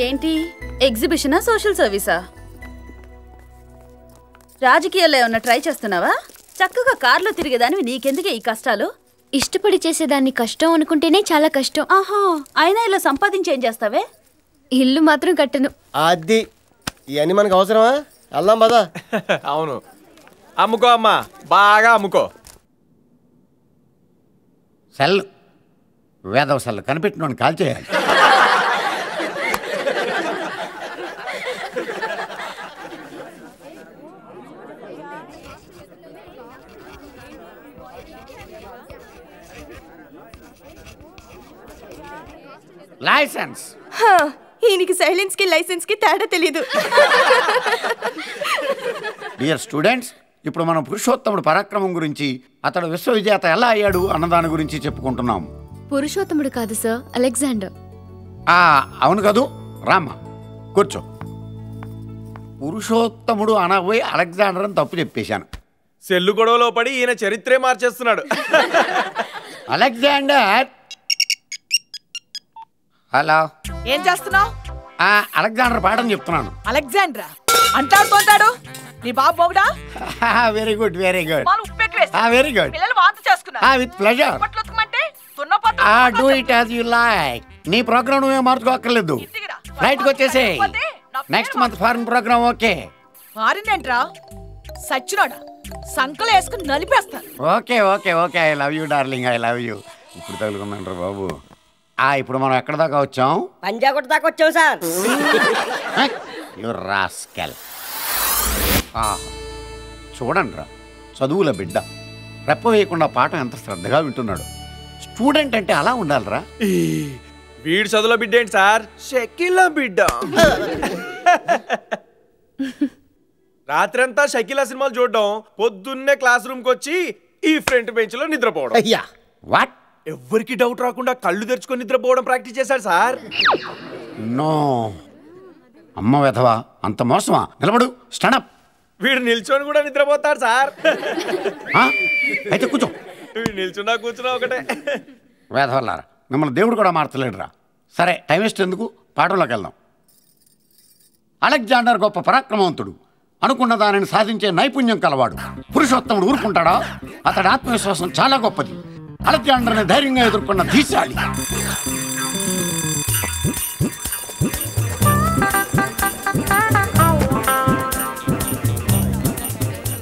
ఏంటి ఎగ్జిబిషనా సోషల్ సర్వీసా? రాజకీయాల్లో ఏమన్నా ట్రై చేస్తున్నావా? చక్కగా కార్లో తిరిగేదానివి నీకెందుకే ఈ కష్టాలు? ఇష్టపడి చేసేదాన్ని కష్టం అనుకుంటేనే చాలా కష్టం. ఆహా, అయినా ఇలా సంపాదించి ఏం చేస్తావే? ఇల్లు మాత్రం కట్టను. అది ఇవన్నీ మనకు అవసరమా? వెళ్దాం పదా. అవును, అమ్ముకో అమ్మా, బాగా అమ్ముకో. సెల్ వేదవ సెల్ కనిపెట్టిన కాల్ చేయాలి. లైసెన్స్. ఈయనకి సైలెన్స్ కి లైసెన్స్ కి తేడా తెలీదు. డియర్ స్టూడెంట్స్, ఇప్పుడు మనం పురుషోత్తముడు పరాక్రమం గురించి, అతడు విశ్వవిజేత ఎలా అయ్యాడు అన్నదాని గురించి చెప్పుకుంటున్నాం. పురుషోత్తముడు కాదు సార్, అలెగ్జాండర్. అవును కదూ, రామ్మా కూర్చో. పురుషోత్తముడు అనబోయి అలెగ్జాండర్ అని తప్పు చెప్పేశాను. సెల్లు గొడవలో పడి ఈయన చరిత్రే మార్చేస్తున్నాడు. అలెగ్జాండర్. హలో, ఏం చేస్తున్నావు? అలెగ్జాండర్ పాఠం చెప్తున్నాను. అలెగ్జాండర్ అంటాడుతుంటాడు. నీ బాబు బాబుడా? Very good, very good, very good. పిల్లలు వాంతి చేసుకున్నారు. With pleasure. Do it as you like. నీ ప్రోగ్రామ్ నువ్వే మార్చుకోక్కర్లేదు. రైట్ కి వచ్చేసే. Next month foreign programme. Okay. Foreign ఏంట్రా సచ్చినోడా? సంకలు వేసుకుని నలిపేస్తాను. Okay okay okay, I love you darling, I love you. ఇప్పుడు తగులుకుందంటారు బాబు. ఇప్పుడు మనం ఎక్కడ దాకా వచ్చాం? పంజాగుట్ట దాకా వచ్చాం సార్. You rascal. చూడండి రా, చదువుల బిడ్డ రెప్ప వేయకుండా పాఠం ఎంత శ్రద్ధగా వింటున్నాడు. స్టూడెంట్ అంటే అలా ఉండాలిరా. వీడు చదువుల బిడ్డ ఏంటి సార్? షకీలా బిడ్డ. రాత్రంతా షకీలా సినిమాలు చూడడం, పొద్దున్నే క్లాస్ రూమ్ కి వచ్చి ఈ ఫ్రంట్ బెంచ్ లో నిద్రపోవడం. అయ్యా వాట్? ఎవ్వరికి డౌట్ రాకుండా కళ్ళు తెరుచుకొని నిద్రపోవడం ప్రాక్టీస్ చేశాడు సార్. నో అమ్మ వెధవా, అంత మోసమా? నిలబడు, స్టాండప్. వీడు నిల్చొని కూడా నిద్రపోతాడు సార్. అయితే కూర్చో. వీడు నిల్చున్నా కూర్చున్నా ఒకటే. వేధవల్లారా, మిమ్మల్ని దేవుడు కూడా మార్చలేడురా. సరే, టైం వేస్ట్ ఎందుకు, పాఠంలోకి వెళ్దాం. అలెగ్జాండర్ గొప్ప పరాక్రమవంతుడు, అనుకున్న దానిని సాధించే నైపుణ్యం కలవాడు. పురుషోత్తముడు ఊరుకుంటాడా? అతడి ఆత్మవిశ్వాసం చాలా గొప్పది. అలెగ్జాండర్ని ధైర్యంగా ఎదుర్కొన్న ధీశాలి.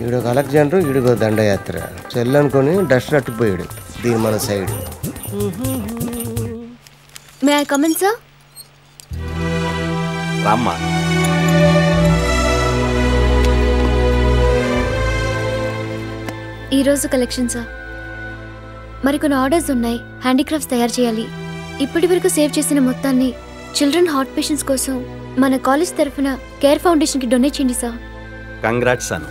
ఈడొక అలెగ్జాండర్, ఈడుగో దండయాత్ర. చెల్లు అనుకొని డస్ట్ అట్టుకుపోయాడు. దీని మన side. May I come in sir? రామ్మా. ఈరోజు కలెక్షన్ సార్. మరికొన్ని ఆర్డర్స్ ఉన్నాయి, హ్యాండీక్రాఫ్ట్స్ తయారు చేయాలి. ఇప్పటి వరకు సేవ్ చేసిన మొత్తాన్ని చిల్డ్రన్ హార్ట్ పేషెంట్స్ కోసం మన కాలేజ్ తరఫున కేర్ ఫౌండేషన్కి డొనేట్ చేయండి సార్. కంగ్రాట్స్ అను.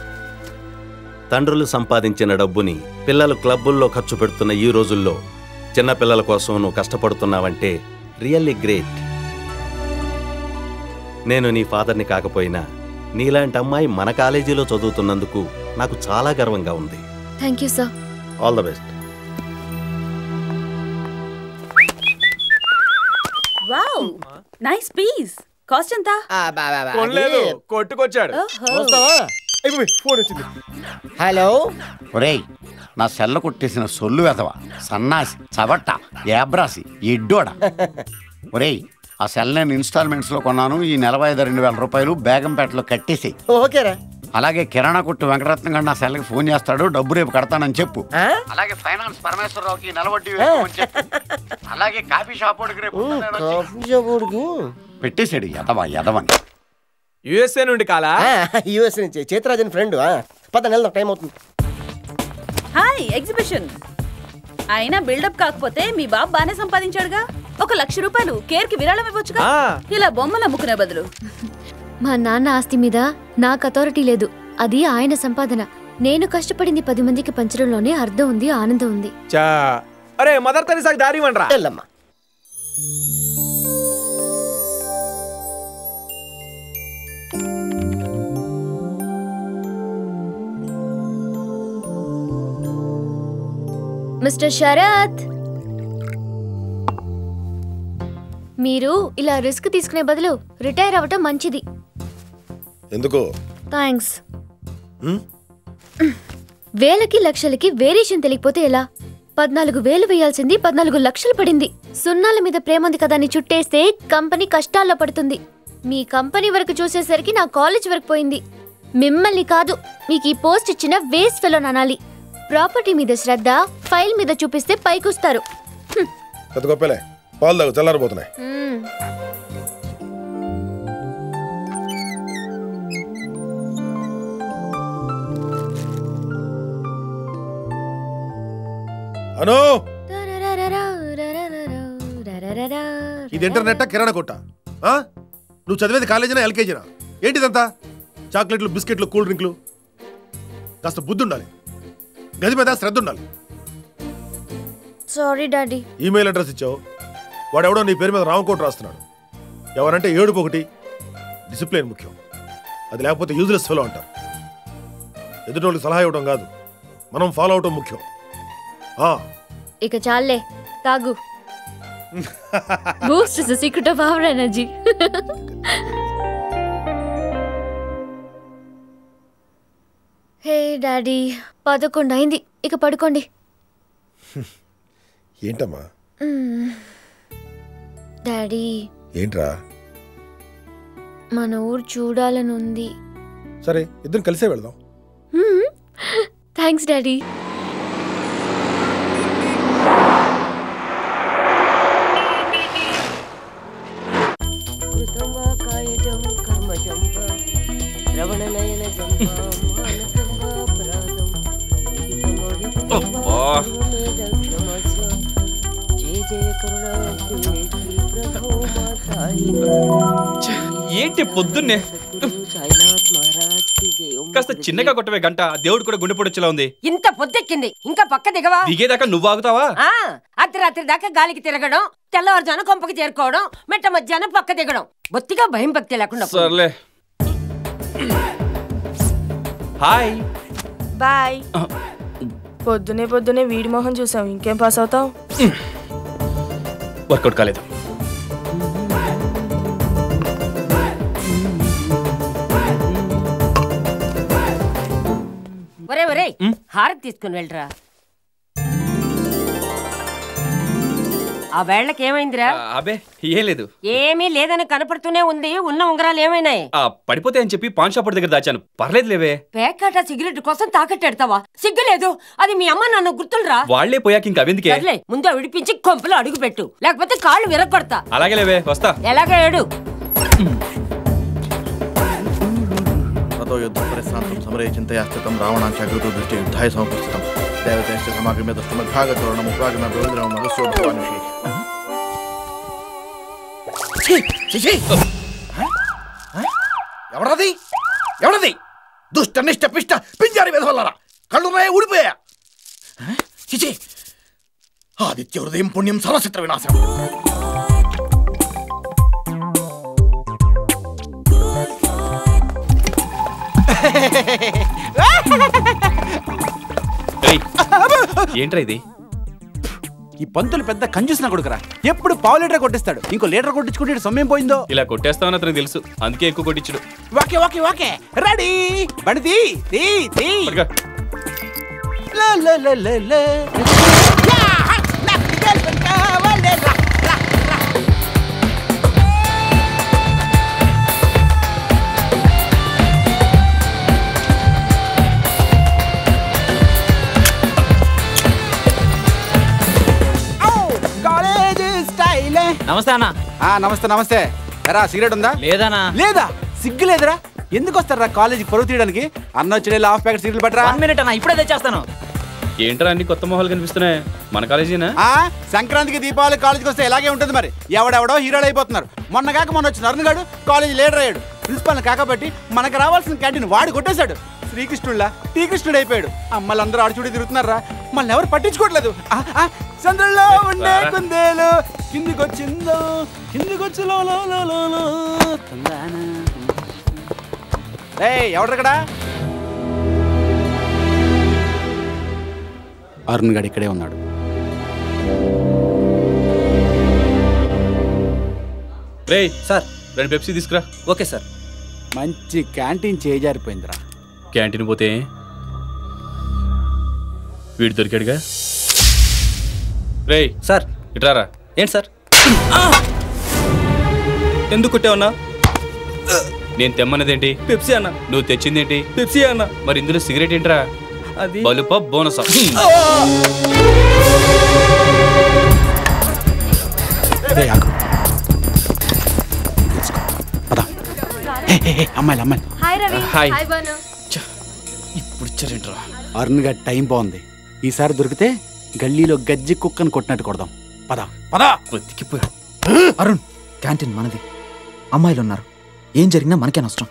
తండ్రులు సంపాదించిన డబ్బుని పిల్లలు క్లబ్బుల్లో ఖర్చు పెడుతున్న ఈ రోజుల్లో చిన్నపిల్లల కోసం నువ్వు కష్టపడుతున్నావంటే రియల్లీ గ్రేట్. నేను నీ ఫాదర్ని కాకపోయినా నీలాంటి అమ్మాయి మన కాలేజీలో చదువుతున్నందుకు నాకు చాలా గర్వంగా ఉంది. Thank you sir. All the best. Wow, nice piece. Cost ఎంత? కొనలేదు, కొట్టుకొచ్చాడు. ఫోన్ వచ్చింది. హలో. ఒరేయ్, నా సెల్ల కొట్టేసిన సొల్లు వెధవ, సన్నాసి, చవట్ట, ఏబ్రాసి, ఎడ్డోడ. ఒరేయ్, ఆ సెల్ నేను ఇన్స్టాల్మెంట్స్లో కొన్నాను. ఈ నెల 2,000 రూపాయలు బేగంపేటలో కట్టేసేయి. ఓకేరా. అలాగే కిరాణా కొట్టు వెంకటరత్నం గారు నా సెల్కి ఫోన్ చేస్తాడు, డబ్బు రేపు కడతానని చెప్పు. అలాగే ఫైనాన్స్ పరమేశ్వరరావుకి నెల వడ్డీ వేసుకోమని చెప్పు. అలాగే కాఫీ షాప్ పెట్టేశాడు యదవని. యుఎస్ఏ నుండి కాలా? యుఎస్ నుంచి చేతరాజన్ ఫ్రెండ్. పద నెల టైం అవుతుంది. Hi exhibition. అయినా బిల్డప్ కాకపోతే మీ బాబు బానే సంపాదించాడుగా. 1,00,000 రూపాయలు కేర్ కి విరాళం ఇవ్వచ్చుగా, ఇలా బొమ్మలు అమ్ముకునే బదులు. మా నాన్న ఆస్తి మీద నాకు అథారిటీ లేదు, అది ఆయన సంపాదన. నేను కష్టపడింది 10 మందికి పంచడంలోనే అర్థం ఉంది, ఆనందం ఉంది. అరే మదర్ తెరీసాకి దారి ఇవ్వండిరా. మిస్టర్ శరత్, మీరు ఇలా రిస్క్ తీసుకునే బదులు రిటైర్ అవ్వటం మంచిది. ఎందుకు? థ్యాంక్స్. వేలకి లక్షలకి వేరియేషన్ తెలియకపోతే ఎలా? 14,000 వేయాల్సింది 14 లక్షలు పడింది. సున్నాల మీద ప్రేమ ఉంది కదా అని చుట్టేస్తే కంపెనీ కష్టాల్లో పడుతుంది. మీ కంపెనీ వరకు చూసేసరికి నా కాలేజ్ వరకు పోయింది. మిమ్మల్ని కాదు, మీకు ఈ పోస్ట్ ఇచ్చిన వేస్ట్ ఫెలో అనాలి. ప్రాపర్టీ మీద శ్రద్ధ ఫైల్ మీద చూపిస్తే పైకొస్తారు. పెద్ద గొప్పలే, పాలు తాగు, చల్లారిపోతున్నాయి. అను, ఇది ఇంటర్నెట్ కిరాణా కొట్ట? నువ్వు చదివేది కాలేజీనా ఎల్కేజీనా? ఏంటిదంతా? చాక్లెట్లు, బిస్కెట్లు, కూల్ డ్రింక్లు. కాస్త బుద్ధి ఉండాలి, గది మీద శ్రద్ధ ఉండాలి. Sorry daddy. ఈమెయిల్ అడ్రస్ ఇచ్చావు, వాడెవడో నీ పేరు మీద రామకోట్ రాస్తున్నాడు. ఎవరంటే ఏడుపు ఒకటి. డిసిప్లిన్ ముఖ్యం, అది లేకపోతే యూజ్లెస్ ఫెలో అంటారు. ఎదుటోళ్ళకి సలహా ఇవ్వడం కాదు, మనం ఫాలో అవటం ముఖ్యం. ఇక చాలే, తాగు. Boost is the secret of our energy. Hey daddy, 11 అయింది, ఇక పడుకోండి. ఏంటమ్మా? డాడీ, ఏంట్రా? మన ఊరు చూడాలని ఉంది. సరే, ఇద్దరం కలిసే వెళ్దాం. Thanks daddy. ఏంటి పొద్దున్నే కాస్త చిన్నగా కొట్టవే గంట, దేవుడు కూడా గుండె పొడిచేలా ఉంది. ఇంత పొద్దెక్కింది, ఇంకా పక్క దిగవా? దిగేదాకా నువ్వు ఆగుతావా? అర్ధరాత్రి దాకా గాలికి తిరగడం, తెల్లవారుజాన కొంపకి చేరుకోవడం, మెట్ట మధ్యాహ్నం పక్క దిగడం, బొత్తిగా భయం భక్తి లేకుండా. సర్లే, హాయ్ బాయ్. పొద్దునే వీడి మొహం చూసావు, ఇంకేం పాస్ అవుతావు? వర్కౌట్ కాలేదు. ఒరే హారతి తీసుకుని వెళ్ళరా. ఆ వేళ్ళకి ఏమైందిరా? అబే ఏం లేదు. ఏమీ లేదని కనపడుతూనే ఉంది. ఉన్న ఉంగరాలు ఏమైనాయి? పడిపోతే అని చెప్పి పాన్ షాప్ దగ్గర దాచాను. పర్లేదు లేవే. పేకాట సిగరెట్ కోసం తాకట్టెడతావా? సిగ్గులేదు? అది మీ అమ్మ నాన్న గుర్తులురా. వాళ్లే పోయాక ఇంకా అవిందుకే. ముందు విడిపించి కొంపలో అడుగు పెట్టు, లేకపోతే కాళ్ళు విరగొడతా. అలాగే లేవే, వస్తా. ఎలాగే ఏడు. యుద్ధం పరిశ్రాంతం సమరే చింతయాస్థితం రావణాంచ అగ్రతో దృష్టి యుద్ధాయ సమపస్థితం దేవతేష్ట సమాగమే దస్తమద్భాగతోరణం ఉపాగమే ప్రవిద్రమ మగస్యోభవానుషి. ఎవరది? ఎవరది? దుష్ట నిష్ట పిష్ట పింజారి వెధవల్లారా, కళ్ళున్నాయే ఊడిపోయా. చిచి, ఆదిత్య హృదయం పుణ్యం సర్వశత్ర వినాశనం. ఏంట్రా ఇది? ఈ పంతులు పెద్ద కంజూసిన కొడుకురా, ఎప్పుడు పావు లీటర్ కొట్టిస్తాడు, ఇంకో లీటర్ కొట్టించుకుంటే సొమ్మేం పోయిందో. ఇలా కొట్టేస్తామని అతనికి తెలుసు, అందుకే ఎక్కువ కొట్టించడు. ఓకే ఓకే ఓకే, రెడీ, బండి తీ. నమస్తే అన్న. నమస్తే నమస్తే. ఎరా సిగరెట్ ఉందా? లేదనా. లేదా? సిగ్గు లేదురా? ఎందుకు వస్తారా కాలేజీకి పరువు తీయడానికి? అన్న వచ్చి హాఫ్ ప్యాకెట్ సిగరెట్ పట్టరా. 1 మినిట్ అన్న, ఇప్పుడే తెచ్చేస్తాను. ఏంట్రా అన్ని కొత్త మొహాలు కనిపిస్తున్నాయి? మన కాలేజీనా? సంక్రాంతికి దీపావళి కాలేజీకి వస్తే ఇలాగే ఉంటుంది మరి. ఎవడెవడో హీరోలు అయిపోతున్నారు. మొన్న వచ్చిన అరుణ్ గారు కాలేజీ లీడర్ అయ్యాడు. ప్రిన్సిపల్ కాకబట్టి మనకు రావాల్సిన క్యాంటీన్ వాడు కొట్టేశాడు. శ్రీకృష్ణుడులా శ్రీకృష్ణుడు అయిపోయాడు. అమ్మలందరూ ఆడుచూడి తిరుగుతున్నారా, మళ్ళీ ఎవరు పట్టించుకోవట్లేదు. చంద్రుల్లో ఉండే కుందేలు కిందికొచ్చిందో, కిందికొచ్చిలో ఎవడక్కడ? అరుణ్ గారు ఇక్కడే ఉన్నాడు. రేయ్ సార్ 2 పెప్సీ తీసుకురా. Okay sir. మంచి క్యాంటీన్ చేజారిపోయిందిరా. క్యాంటీన్ పోతే వీడు దొరికాడుగా. రేయ్ సార్ ఇట్రారా. ఏంటి సార్? ఎందుకు కొట్టావన్నా? నేను తెమ్మన్నదేంటి? పెప్సీ అన్న. నువ్వు తెచ్చిందేంటి? పెప్సీ అన్న. మరి ఇందులో సిగరెట్ ఏంట్రా? అది బలుప బోనస్. అమ్మాయిలు అమ్మాయిలు hi Ravi. Hi. Hi Banu. ఇప్పుడు ఇచ్చారేంట్రా? అరుణ్ గారి టైం బాగుంది. ఈసారి దొరికితే గల్లీలో గజ్జి కుక్కను కొట్టినట్టు కొడదాం. పదా పదా. బతికిపోయా. అరుణ్ క్యాంటీన్ మనది. అమ్మాయిలు ఉన్నారు. ఏం జరిగినా మనకే నష్టం.